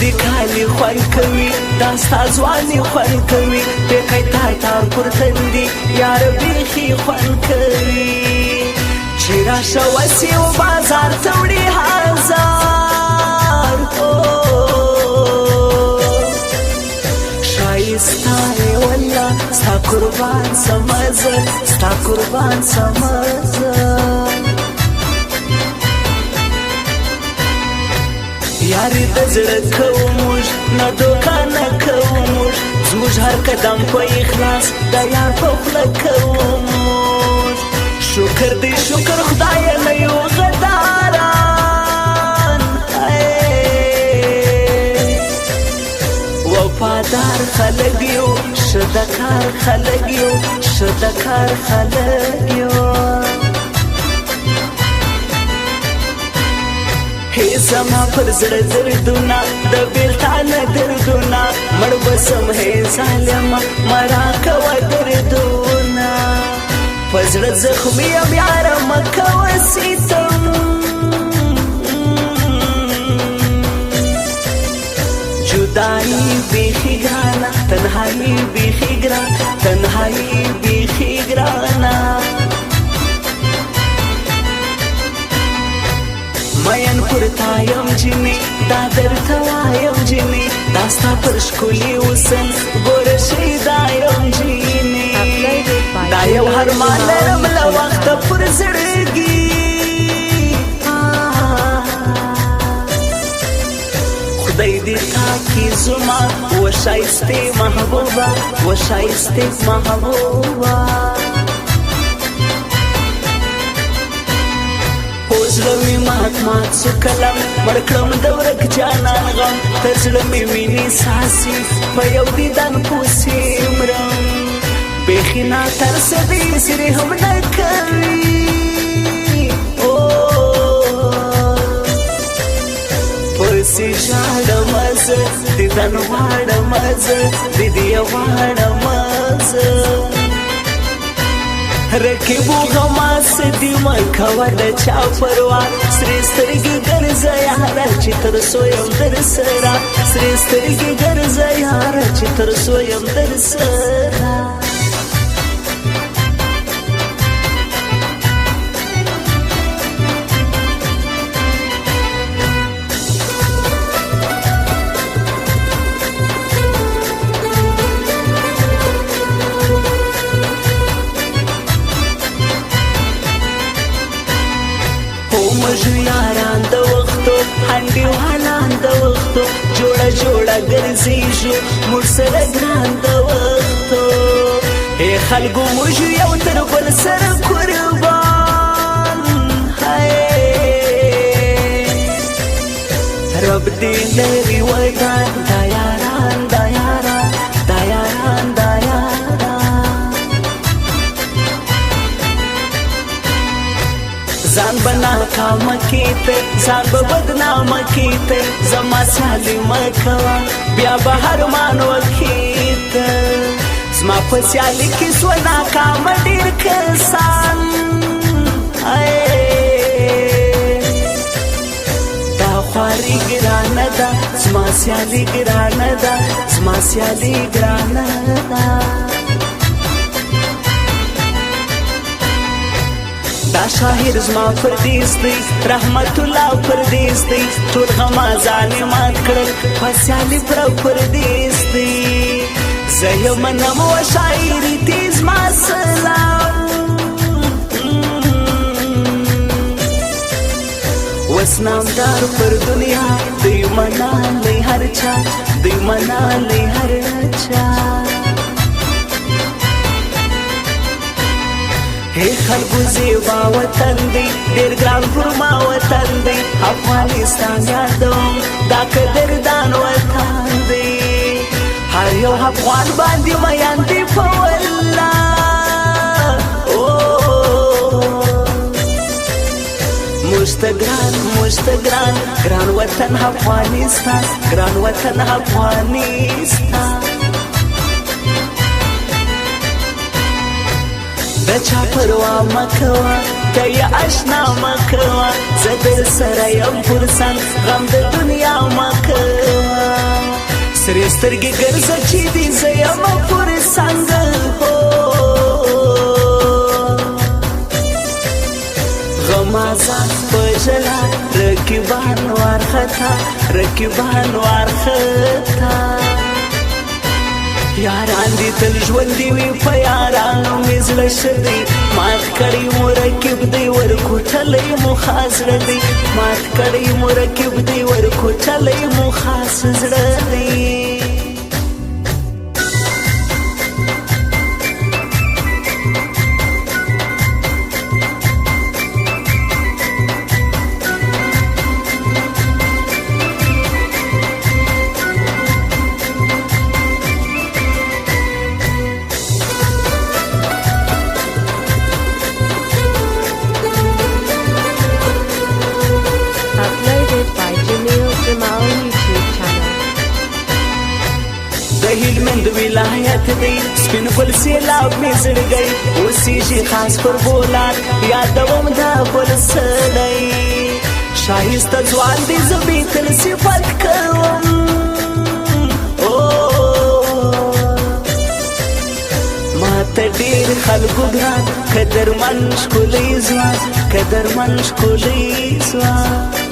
دي کالي خوند کوي دا ستا ځواني خوند کوي پیکی تار پر تندي یار بیخي خوند کوي چې راشه وسي و بازار ته وړي هزار شایسته یې والله ستا قربان سمه زه ستا قربان سمه زه یاري د زړه کوو موږ نه دوکه نه کوو موږ زموږ هر قدم په اخلاص د یار په خوله کوو موږ شکر دی شکر خدایه نه یو غداران وفادار خلک یو ښه د کار خلک یو ښه د کار خلک یو هی زما پر زړه دردونه د بیلتانه دردونه مړ بسم هی ظالمه مرا کوه دردونه په زړه زخمي یم یاره مه کوه ستم جدایي بیخي ګرانه تنهایي بیخي ګرانه تنهایي بیخي ګرانه مین پر تایم جنی دا درته وایم جنی دا ستا پر ښکلي حسن ګوره شیدایم جنی دا یو هرمان لرم له وخته پر زړګي خدای دې تاکي زما و ښایستې محبوبه و ښایستې محبوبه زړه مې مات سو قلم مړ کړم د ورک جانان غم تر زړه مې ویني ساسي په یو دیدن پوسې مرم بیخي ناترسه دې سرې هم نه کوي پسې ژاړم زه دیدن غواړم زه دیدی غواړم زه رکیبو غماس دی مکوه د چا پروا سرې سترګې ګرځه یاره چې تر سویم در سره سرې سترګې ګرځه یاره چې تر سویم در سره مجو یاران د وختو هنډي حالان د وختو جوړه جوړه ګرځېږو موږ سره ګران د وختو ای خلکو موږ یو تر بل سره قربان رب دې لري وګان دا یاران دا یاران دا یاران دا ځان به ناکامه کیته ځان به بدنامه کیته زما سیالي مه کوه بیا به هرمان وکیته زما په سیالي کې سوه ناکامه ډېر کسان دا خواري ګرانه ده زما سیالي ګرانه ده زما سیالي ګرانه ده دا شاهر زما پردیس دی رحمت الله پردیس دی ټول غمازان مات کړل په سیالي پردیس دی زه یم نم و شاعري دی زما سلام وس نامدار پر دنیا دی منالی هر چا دی منالی هر چا هی خلکو زیبا وطن دی ډېر ګران پر ما وطن دی افغانستان یادوم دا قدردان وطن دی هر یو افغان باندې میان دی په والله مشتګران ګران وطن افغانستان ګران وطن افغانستان د چا پروا مه کوه ته یې اشنا مه کوه زه در سره یم پرسن غم د دنیا مه کوه سرې سترګې ګرځه چې دې زه یمه پورې څنګه هو غمازان په ژړا رقیبان وارخطا رقیبان وارخطا یاران دي تل ژوندي وي په یارانو مې زړه ښه دی مات کړی مرکب دی ورکوټلی مو خاص زړه دی مات کړی مرکب دی ورکوټلی مو خاص زړه دی هلمند ولایت دی سپین ګل سیلاب مې زړګی اوسېږي خاص پر بولان یادوم دا بل سړی ښایسته ځوان دی زه بې تل صفت کوم ماته ډېر خلکو ګران قدرمن ښکلی ځوان قدرمن ښکلی ځوان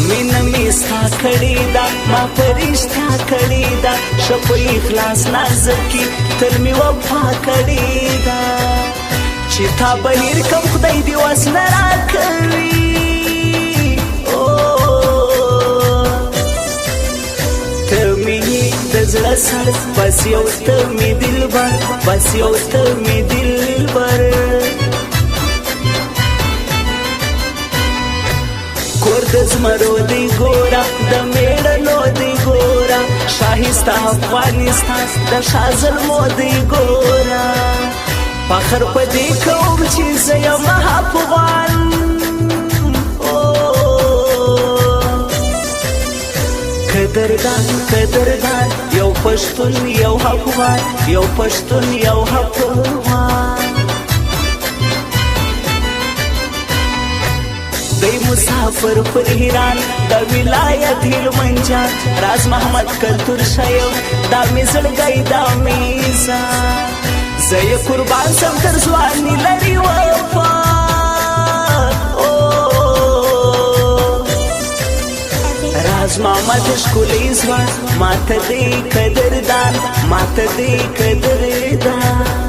مینه مې ستا کړې ده ما په رښتیا کړې ده ښه په اخلاص نازکي تل مې وفا کړې ده چې تا به هېر کړم خدای دې وس نه راکوي ته مې یې د زړه سر بس یو ته مې دلبر بس یو ته مې دلبر کور د زمرو دی ګوره د میړنو دی ګوره ښایسته افغانستان د شاه زلمو دی ګوره فخر په دې کوم چې زه یم افغان قدردان قدردان یو پښتون یو افغان یو پښتون یو افغان دی مسافر پر ایران دا ولایت هلمند جان راز محمد کلتور شایم دا مې زړګی دا میزان زه یې قربان سم تر ځواني لري وفا راز محمد ښکلی ځوان ماته دی قدردان ماته دی قدردان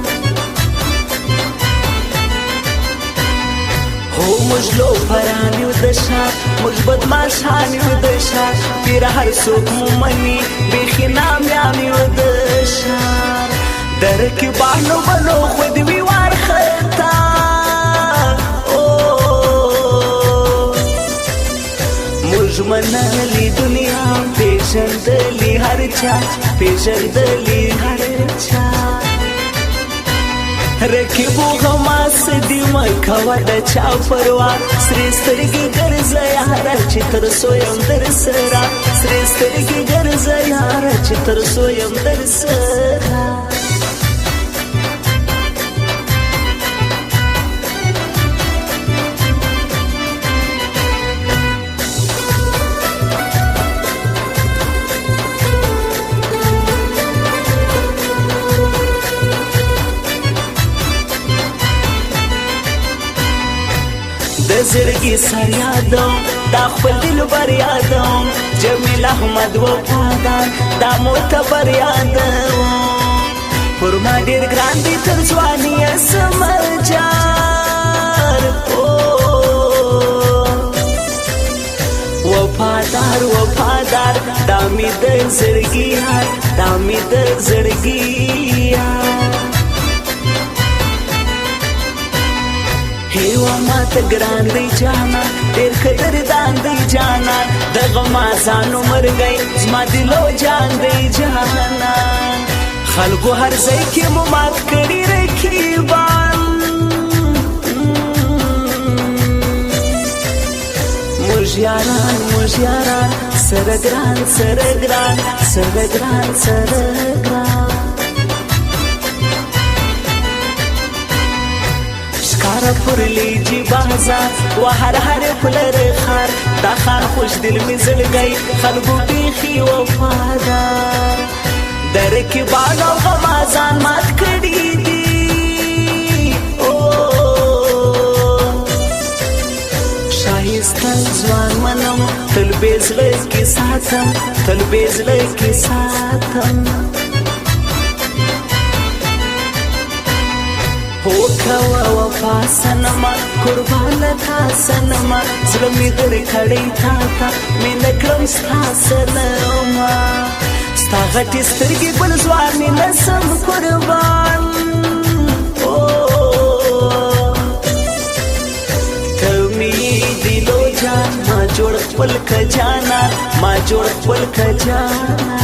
موږ لوفران یو د ښار موږ بدماشان یو د ښار پیر هر څوک مو مني بیخي نامیان یو د ښار د رقیبانو بنو خود وي وارخطا موږ منلي دنیا پېژندلي هر چا پېژندلي هر چا رقیبو غماس دی مکوه د چا پروا سرې سترګې ګرځه یاره چې تر څو یم در سره سرې سترګې ګرځه یاره چې تر څو یم در سره د زړګي سر یادوم دا خپل دلبر یادوم جمیل احمد وفادار دا معتبر یادوم پر ما ډېر ګران دی تر ځواني اسمر جار وفادار وفادار دا مې د زړګي یار دا مې د زړګي یار هیوا ماته ګران دی جانا ډېر قدردان دی جانا د غمازانو مرګی زما دلو جان دی جانا خلکو هر ځای کې مو مات کړي رقیبان موږ یاران سره ګران سره ګران سره ګران سره ګران ښکاره پرلی جی بازار و هر پلر خار دا خان خوش دل می زلگی خلقو بیخی وفادار درکی باغ او غمازان مات کړی دی شایسته ځوان منم تل بیزړه کې ساتم تل بیزړه کې ساتم هو کوا وفا سنما قربان تا سنما زړه مې در کړی تا ته مینه کړم ستا سنما ستا غټې سترګې ګل ځوانې نسم قربان ته مې دلو جان ما جوړ خپل کجانا ما جوړ خپل کجانا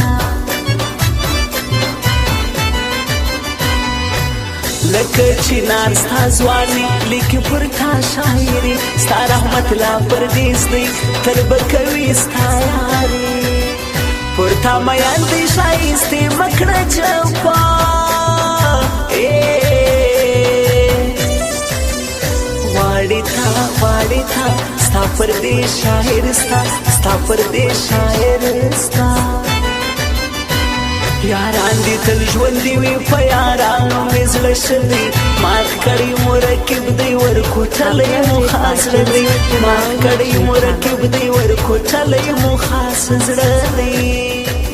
لکه چنار ستا ځواني لیکي پر تا شاعري ستا رحمت لا پردیس دی تل به کوي ستا یاري پر تا میان دی ښایستې مکړه جفا غواړي تا ستا پردیس شاعر ستا پردیس شاعر ستا یاران دی تل ژوندي وي په یارانو مې زړه شلي مات کړی مرکب دی ورکوټلی مو خاص دی مات کړی مرکب دی ورکوټلی مو خاص زړه دی